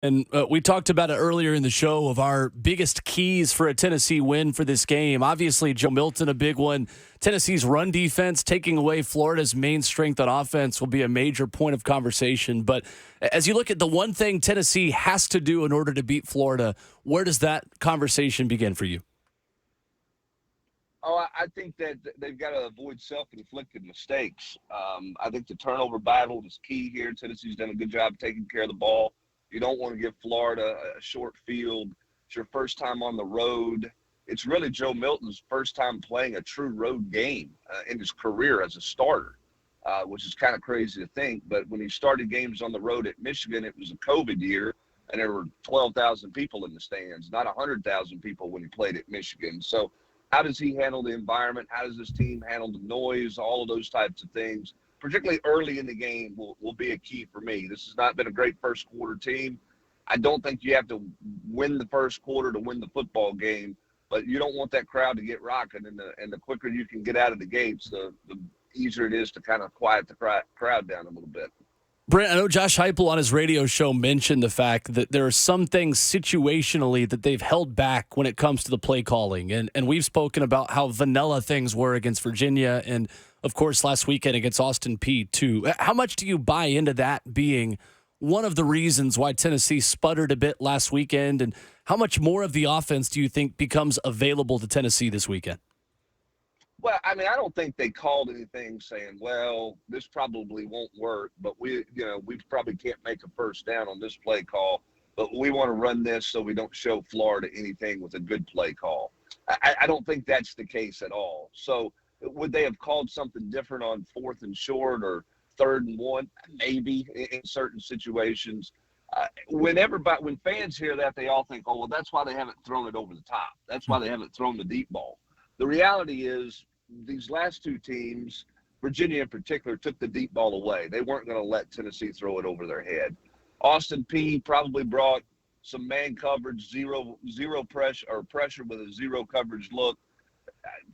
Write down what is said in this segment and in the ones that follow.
And we talked about it earlier in the show of our biggest keys for a Tennessee win for this game. Obviously, Joe Milton, a big one. Tennessee's run defense, taking away Florida's main strength on offense, will be a major point of conversation. But as you look at the one thing Tennessee has to do in order to beat Florida, where does that conversation begin for you? Oh, I think that they've got to avoid self-inflicted mistakes. I think the turnover battle is key here. Tennessee's done a good job taking care of the ball. You don't want to give Florida a short field. It's your first time on the road. It's really Joe Milton's first time playing a true road game in his career as a starter, which is kind of crazy to think. But when he started games on the road at Michigan, it was a COVID year, and there were 12,000 people in the stands, not 100,000 people when he played at Michigan. So how does he handle the environment? How does this team handle the noise? All of those types of things, particularly early in the game, will be a key for me. This has not been a great first quarter team. I don't think you have to win the first quarter to win the football game, but you don't want that crowd to get rocking. And the quicker you can get out of the gates, the easier it is to kind of quiet the crowd down a little bit. Brent, I know Josh Heupel on his radio show mentioned the fact that there are some things situationally that they've held back when it comes to the play calling. And we've spoken about how vanilla things were against Virginia and, of course, last weekend against Austin Peay, too. How much do you buy into that being one of the reasons why Tennessee sputtered a bit last weekend? And how much more of the offense do you think becomes available to Tennessee this weekend? Well, I mean, I don't think they called anything saying, well, this probably won't work, but we probably can't make a first down on this play call, but we want to run this so we don't show Florida anything with a good play call. I don't think that's the case at all. So would they have called something different on 4th and short or 3rd and 1? Maybe in certain situations. When fans hear that, they all think, oh, well, that's why they haven't thrown it over the top. That's why they haven't thrown the deep ball. The reality is these last two teams, Virginia in particular, took the deep ball away. They weren't going to let Tennessee throw it over their head. Austin Peay probably brought some man coverage, zero pressure with a zero coverage look.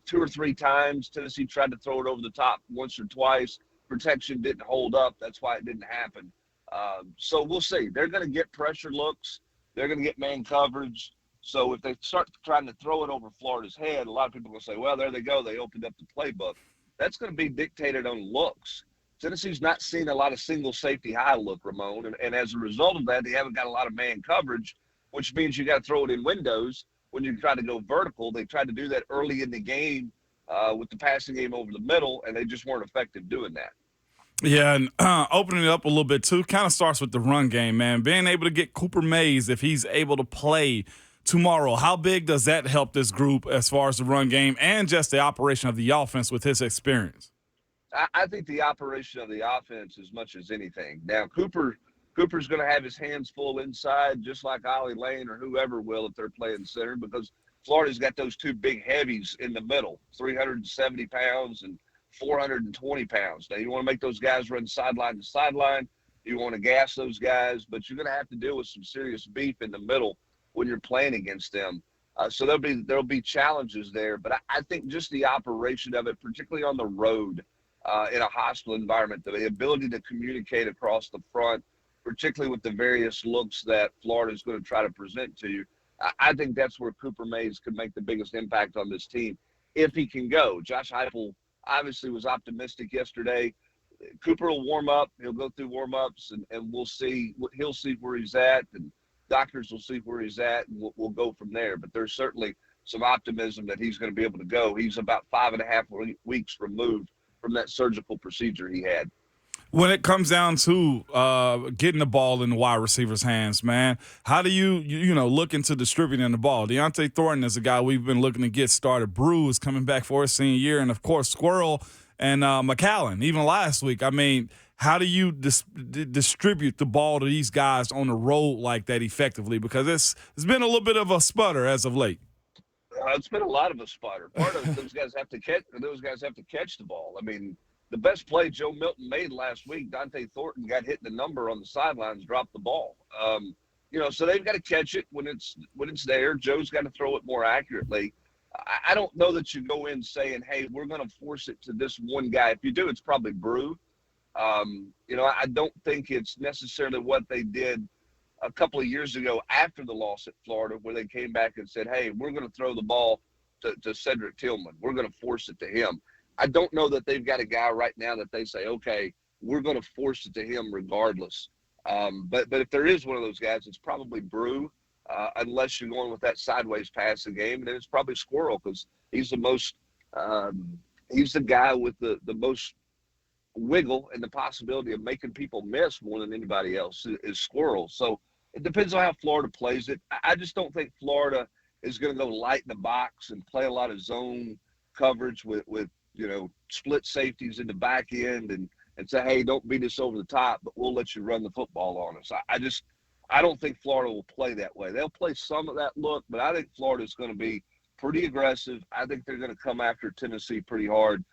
2 or 3 times, Tennessee tried to throw it over the top once or twice. Protection didn't hold up. That's why it didn't happen. So we'll see. They're going to get pressure looks. They're going to get man coverage. So if they start trying to throw it over Florida's head, a lot of people will say, well, there they go. They opened up the playbook. That's going to be dictated on looks. Tennessee's not seen a lot of single safety high look, Ramon. And as a result of that, they haven't got a lot of man coverage, which means you got to throw it in windows. When you try to go vertical, they tried to do that early in the game with the passing game over the middle, and they just weren't effective doing that. Yeah, and opening it up a little bit, too, kind of starts with the run game, man. Being able to get Cooper Mays, if he's able to play tomorrow, how big does that help this group as far as the run game and just the operation of the offense with his experience? I think the operation of the offense as much as anything. Now, Cooper's going to have his hands full inside, just like Ollie Lane or whoever will if they're playing center, because Florida's got those two big heavies in the middle, 370 pounds and 420 pounds. Now, you want to make those guys run sideline to sideline. You want to gas those guys, but you're going to have to deal with some serious beef in the middle when you're playing against them. So there'll be challenges there. But I think just the operation of it, particularly on the road in a hostile environment, the ability to communicate across the front, particularly with the various looks that Florida is going to try to present to you, I think that's where Cooper Mays could make the biggest impact on this team if he can go. Josh Heupel obviously was optimistic yesterday. Cooper will warm up. He'll go through warm-ups, and we'll see. He'll see where he's at, and doctors will see where he's at, and we'll go from there. But there's certainly some optimism that he's going to be able to go. He's about 5.5 weeks removed from that surgical procedure he had. When it comes down to getting the ball in the wide receiver's hands, man, how do you look into distributing the ball? Deontay Thornton is a guy we've been looking to get started. Brew is coming back for his senior year, and, of course, Squirrel and McAllen, even last week. I mean, how do you distribute the ball to these guys on the road like that effectively? Because it's been a little bit of a sputter as of late. It's been a lot of a sputter. Part of those guys have to catch the ball. I mean, the best play Joe Milton made last week, Deontay Thornton got hit in the number on the sidelines, dropped the ball. So they've got to catch it when it's there. Joe's got to throw it more accurately. I don't know that you go in saying, hey, we're going to force it to this one guy. If you do, it's probably Brew. I don't think it's necessarily what they did a couple of years ago after the loss at Florida, where they came back and said, hey, we're going to throw the ball to Cedric Tillman. We're going to force it to him. I don't know that they've got a guy right now that they say, okay, we're going to force it to him regardless. But if there is one of those guys, it's probably Brew, unless you're going with that sideways passing game. And then it's probably Squirrel, because he's the most he's the guy with the most wiggle and the possibility of making people miss more than anybody else is Squirrel. So it depends on how Florida plays it. I just don't think Florida is going to go light in the box and play a lot of zone coverage with split safeties in the back end and say, hey, don't beat us over the top, but we'll let you run the football on us. I don't think Florida will play that way. They'll play some of that look, but I think Florida is going to be pretty aggressive. I think they're going to come after Tennessee pretty hard,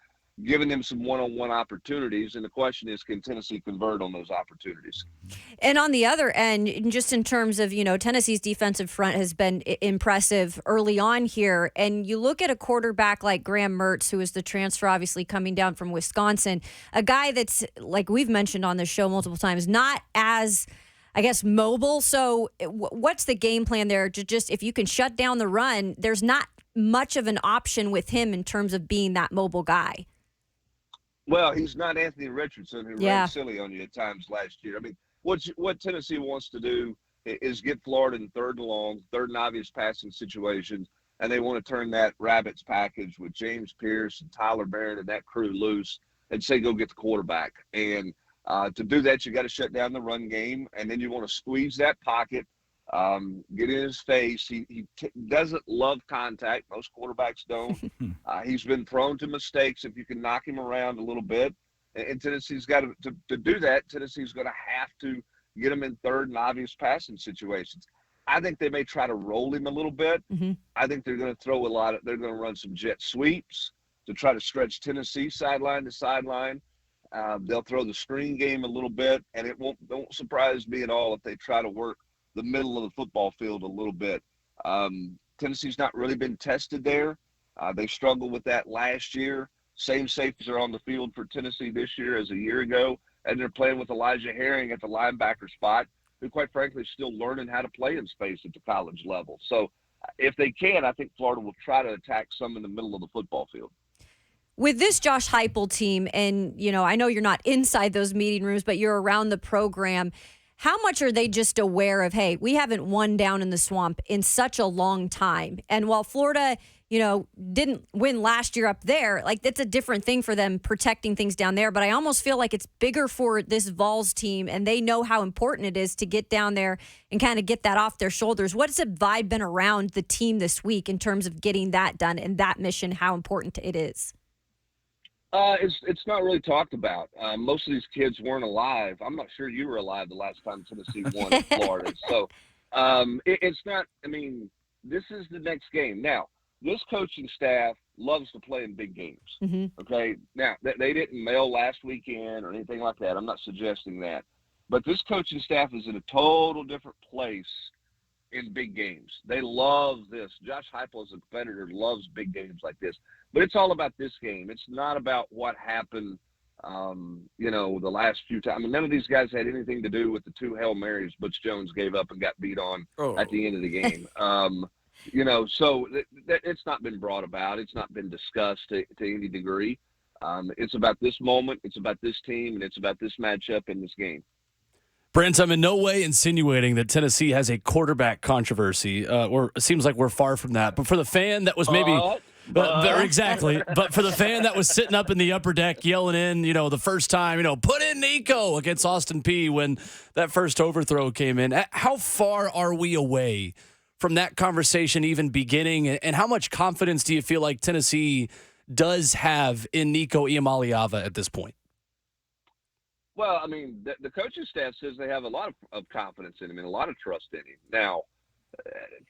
giving them some one-on-one opportunities. And the question is, can Tennessee convert on those opportunities? And on the other end, just in terms of, Tennessee's defensive front has been impressive early on here. And you look at a quarterback like Graham Mertz, who is the transfer obviously coming down from Wisconsin, a guy that's, like we've mentioned on this show multiple times, not as, I guess, mobile. So what's the game plan there? To just, if you can shut down the run, there's not much of an option with him in terms of being that mobile guy. Well, he's not Anthony Richardson, who ran silly on you at times last year. I mean, what Tennessee wants to do is get Florida in third and long, third and obvious passing situations, and they want to turn that Rabbits package with James Pierce and Tyler Barrett and that crew loose and say, go get the quarterback. And to do that, you got to shut down the run game, and then you want to squeeze that pocket, get in his face. He doesn't love contact. Most quarterbacks don't. He's been prone to mistakes if you can knock him around a little bit. And Tennessee's got to do that. Tennessee's going to have to get him in third and obvious passing situations. I think they may try to roll him a little bit. Mm-hmm. I think they're going to throw they're going to run some jet sweeps to try to stretch Tennessee sideline to sideline. They'll throw the screen game a little bit, and don't surprise me at all if they try to work the middle of the football field a little bit. Tennessee's not really been tested there. They struggled with that last year. Same safeties are on the field for Tennessee this year as a year ago, and they're playing with Elijah Herring at the linebacker spot, who quite frankly is still learning how to play in space at the college level. So if they can, I think Florida will try to attack some in the middle of the football field. With this Josh Heupel team, and I know you're not inside those meeting rooms, but you're around the program, how much are they just aware of, hey, we haven't won down in the swamp in such a long time? And while Florida, didn't win last year up there, like that's a different thing for them protecting things down there. But I almost feel like it's bigger for this Vols team, and they know how important it is to get down there and kind of get that off their shoulders. What's the vibe been around the team this week in terms of getting that done and that mission, how important it is? It's not really talked about. Most of these kids weren't alive. I'm not sure you were alive the last time Tennessee won in Florida. So it's not – I mean, this is the next game. Now, this coaching staff loves to play in big games, okay? Now, they didn't mail last weekend or anything like that. I'm not suggesting that. But this coaching staff is in a total different place in big games. They love this. Josh Heupel, as a competitor, loves big games like this. But it's all about this game. It's not about what happened, the last few times. I mean, none of these guys had anything to do with the two Hail Marys Butch Jones gave up and got beat on at the end of the game. So it's not been brought about. It's not been discussed to any degree. It's about this moment. It's about this team, and it's about this matchup in this game. Brent, I'm in no way insinuating that Tennessee has a quarterback controversy, or it seems like we're far from that. But for the fan that was maybe exactly. But for the fan that was sitting up in the upper deck yelling in, the first time, put in Nico against Austin Peay when that first overthrow came in. How far are we away from that conversation even beginning? And how much confidence do you feel like Tennessee does have in Nico Iamaleava at this point? Well, I mean, the coaching staff says they have a lot of confidence in him and a lot of trust in him. Now,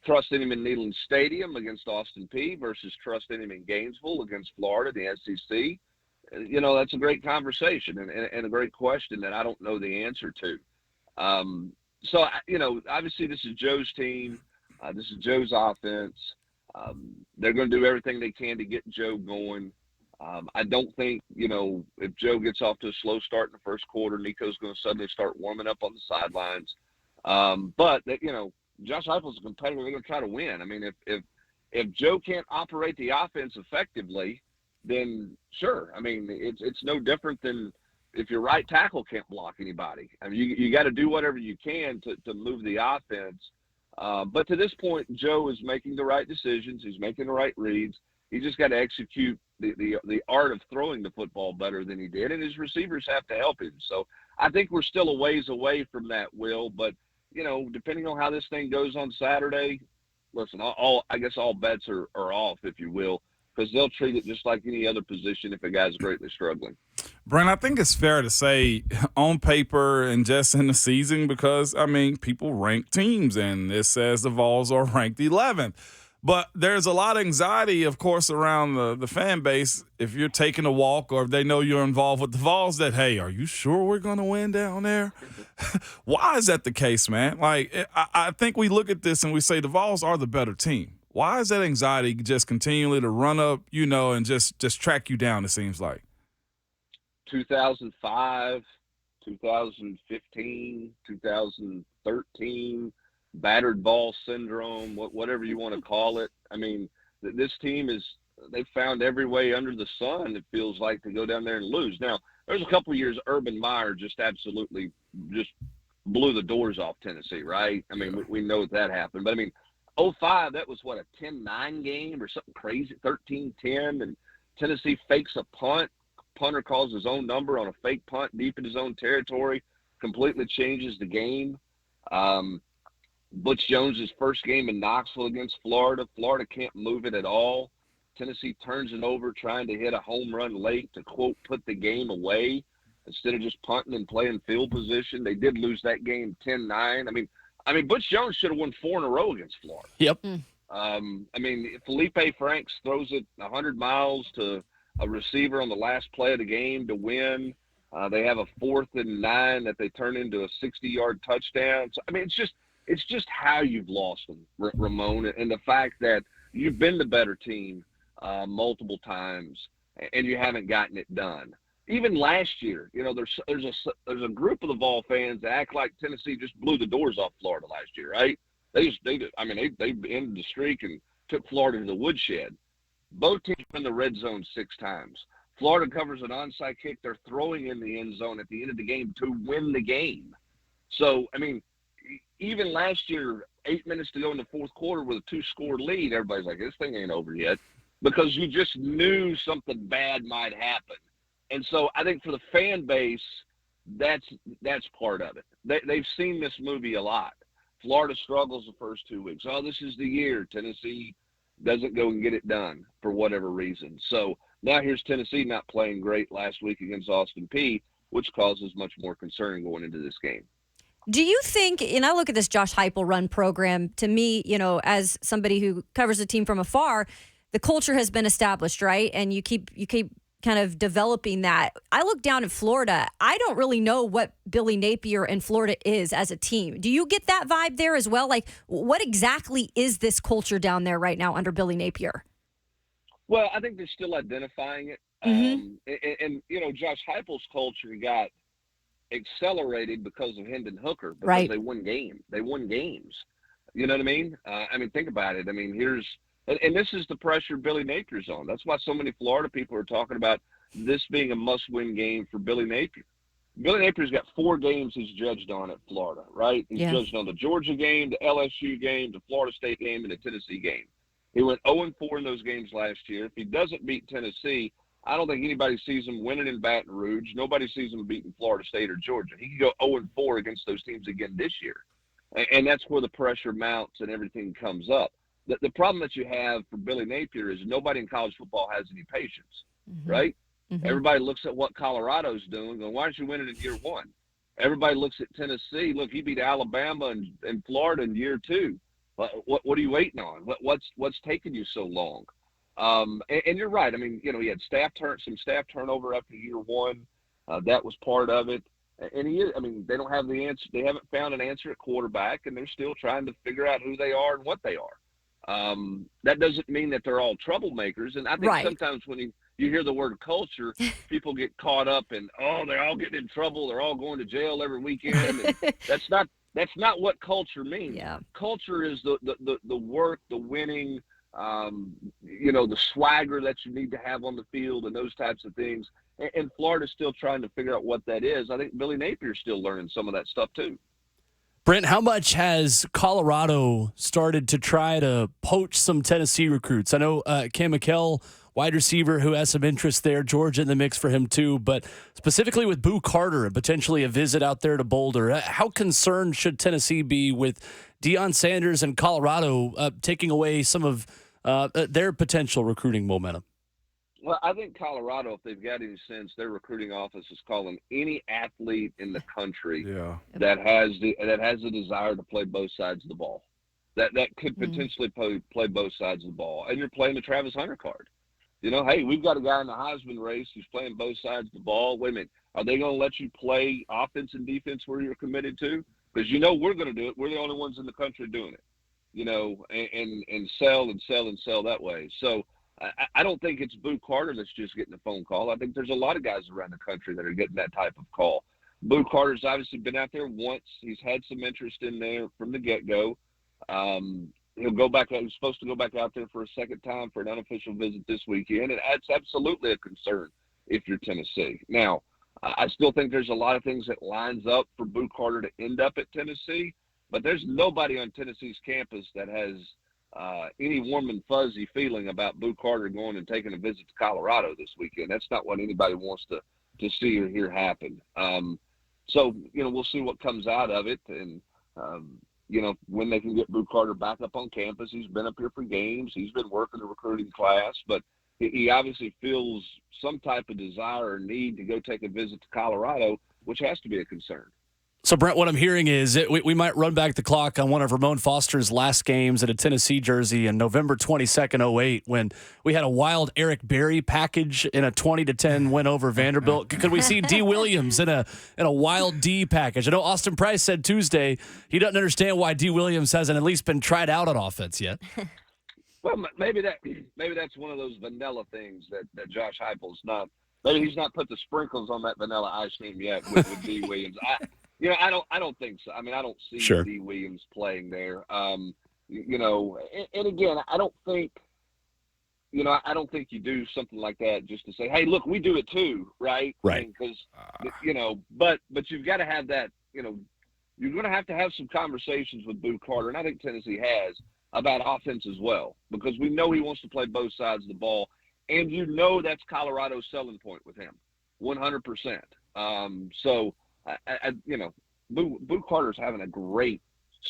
trusting him in Neyland Stadium against Austin Peay versus trusting him in Gainesville against Florida, the SEC, that's a great conversation and a great question that I don't know the answer to. So, obviously this is Joe's team. This is Joe's offense. They're going to do everything they can to get Joe going. I don't think, if Joe gets off to a slow start in the first quarter, Nico's going to suddenly start warming up on the sidelines. But Josh Heupel's a competitor. They're going to try to win. I mean, if Joe can't operate the offense effectively, then sure. I mean, it's no different than if your right tackle can't block anybody. I mean, you got to do whatever you can to move the offense. But to this point, Joe is making the right decisions. He's making the right reads. He just got to execute the art of throwing the football better than he did, and his receivers have to help him. So I think we're still a ways away from that, Will. But depending on how this thing goes on Saturday, listen, I guess all bets are off, if you will, because they'll treat it just like any other position if a guy's greatly struggling. Brent, I think it's fair to say on paper and just in the season, because, I mean, people rank teams, and it says the Vols are ranked 11th. But there's a lot of anxiety, of course, around the fan base if you're taking a walk or if they know you're involved with the Vols that, hey, are you sure we're going to win down there? Why is that the case, man? Like, I think we look at this and we say the Vols are the better team. Why is that anxiety just continually to run up, and just track you down, it seems like? 2005, 2015, 2013, battered ball syndrome, whatever you want to call it. I mean, this team they've found every way under the sun, it feels like, to go down there and lose. Now, there's a couple of years Urban Meyer just absolutely just blew the doors off Tennessee, right? I mean, we know that happened. But, I mean, 05, that was, what, a 10-9 game or something crazy, 13-10, and Tennessee fakes a punt. Punter calls his own number on a fake punt deep in his own territory, completely changes the game. Butch Jones's first game in Knoxville against Florida. Florida can't move it at all. Tennessee turns it over trying to hit a home run late to, quote, put the game away instead of just punting and playing field position. They did lose that game 10-9. I mean, Butch Jones should have won 4 in a row against Florida. Yep. I mean, Felipe Franks throws it 100 miles to a receiver on the last play of the game to win. They have a 4th and 9 that they turn into a 60-yard touchdown. So, I mean, it's just how you've lost them, Ramon, and the fact that you've been the better team multiple times and you haven't gotten it done. Even last year, there's a group of the Vol fans that act like Tennessee just blew the doors off Florida last year, right? They ended the streak and took Florida to the woodshed. Both teams were in the red zone 6 times. Florida covers an onside kick. They're throwing in the end zone at the end of the game to win the game. So, I mean, even last year, 8 minutes to go in the fourth quarter with a 2-score lead, everybody's like, this thing ain't over yet, because you just knew something bad might happen. And so I think for the fan base, that's part of it. They've seen this movie a lot. Florida struggles the first 2 weeks. Oh, this is the year. Tennessee doesn't go and get it done for whatever reason. So now here's Tennessee not playing great last week against Austin Peay, which causes much more concern going into this game. Do you think, and I look at this Josh Heupel run program, to me, as somebody who covers the team from afar, the culture has been established, right? And you keep kind of developing that. I look down at Florida. I don't really know what Billy Napier and Florida is as a team. Do you get that vibe there as well? Like, what exactly is this culture down there right now under Billy Napier? Well, I think they're still identifying it. And Josh Heupel's culture got accelerated because of Hendon Hooker, because right. They won games. You know what I mean? Think about it. I mean, and this is the pressure Billy Napier's on. That's why so many Florida people are talking about this being a must-win game for Billy Napier. Billy Napier's got 4 games he's judged on at Florida, right? He's judged on the Georgia game, the LSU game, the Florida State game, and the Tennessee game. He went 0-4 in those games last year. If he doesn't beat Tennessee, I don't think anybody sees him winning in Baton Rouge. Nobody sees him beating Florida State or Georgia. He can go 0-4 against those teams again this year. And that's where the pressure mounts and everything comes up. The problem that you have for Billy Napier is nobody in college football has any patience, right? Everybody looks at what Colorado's doing, going, why don't you win it in year 1? Everybody looks at Tennessee. Look, he beat Alabama and Florida in year 2. What are you waiting on? What's taking you so long? And you're right. I mean, he had some staff turnover after year 1. That was part of it. And they don't have the answer. They haven't found an answer at quarterback, and they're still trying to figure out who they are and what they are. That doesn't mean that they're all troublemakers. And I think sometimes when you hear the word culture, people get caught up in, they're all getting in trouble. They're all going to jail every weekend. And that's That's not what culture means. Yeah. Culture is the work, the winning, the swagger that you need to have on the field and those types of things. And Florida's still trying to figure out what that is. I think Billy Napier's still learning some of that stuff too. Brent, how much has Colorado started to try to poach some Tennessee recruits? I know Cam McKell, wide receiver, who has some interest there. Georgia in the mix for him too. But specifically with Boo Carter and potentially a visit out there to Boulder, how concerned should Tennessee be with Deion Sanders and Colorado taking away some of their potential recruiting momentum? Well, I think Colorado, if they've got any sense, their recruiting office is calling any athlete in the country that has the desire to play both sides of the ball, that could potentially play both sides of the ball. And you're playing the Travis Hunter card. Hey, we've got a guy in the Heisman race who's playing both sides of the ball. Wait a minute, are they going to let you play offense and defense where you're committed to? Because we're going to do it. We're the only ones in the country doing it. And sell and sell and sell that way. So I don't think it's Boo Carter that's just getting a phone call. I think there's a lot of guys around the country that are getting that type of call. Boo Carter's obviously been out there once. He's had some interest in there from the get-go. He'll go back. He's supposed to go back out there for a second time for an unofficial visit this weekend, and that's absolutely a concern if you're Tennessee. Now, I still think there's a lot of things that lines up for Boo Carter to end up at Tennessee, but there's nobody on Tennessee's campus that has any warm and fuzzy feeling about Boo Carter going and taking a visit to Colorado this weekend. That's not what anybody wants to see or hear happen. So we'll see what comes out of it, and when they can get Boo Carter back up on campus. He's been up here for games. He's been working the recruiting class, but he obviously feels some type of desire or need to go take a visit to Colorado, which has to be a concern. So, Brent, what I'm hearing is we might run back the clock on one of Ramon Foster's last games at a Tennessee jersey in November 22nd, 2008, when we had a wild Eric Berry package in a 20-10 win over Vanderbilt. Could we see D. Williams in a wild D package? I know Austin Price said Tuesday he doesn't understand why D. Williams hasn't at least been tried out on offense yet. Well, maybe that's one of those vanilla things that Josh Heupel's not. Maybe he's not put the sprinkles on that vanilla ice cream yet with D. Williams. I don't think so. I mean, I don't see D. Williams playing there. And again, I don't think you do something like that just to say, hey, look, we do it too, right? Right. Because, but you've got to have that, you're going to have some conversations with Boo Carter, and I think Tennessee has, about offense as well, because we know he wants to play both sides of the ball, and that's Colorado's selling point with him, 100%. So, Boo Carter's having a great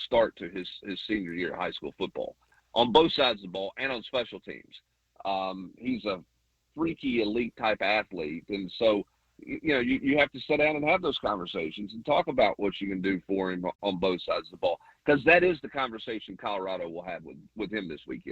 start to his senior year of high school football on both sides of the ball and on special teams. He's a freaky elite type athlete, and so you have to sit down and have those conversations and talk about what you can do for him on both sides of the ball, because that is the conversation Colorado will have with him this weekend.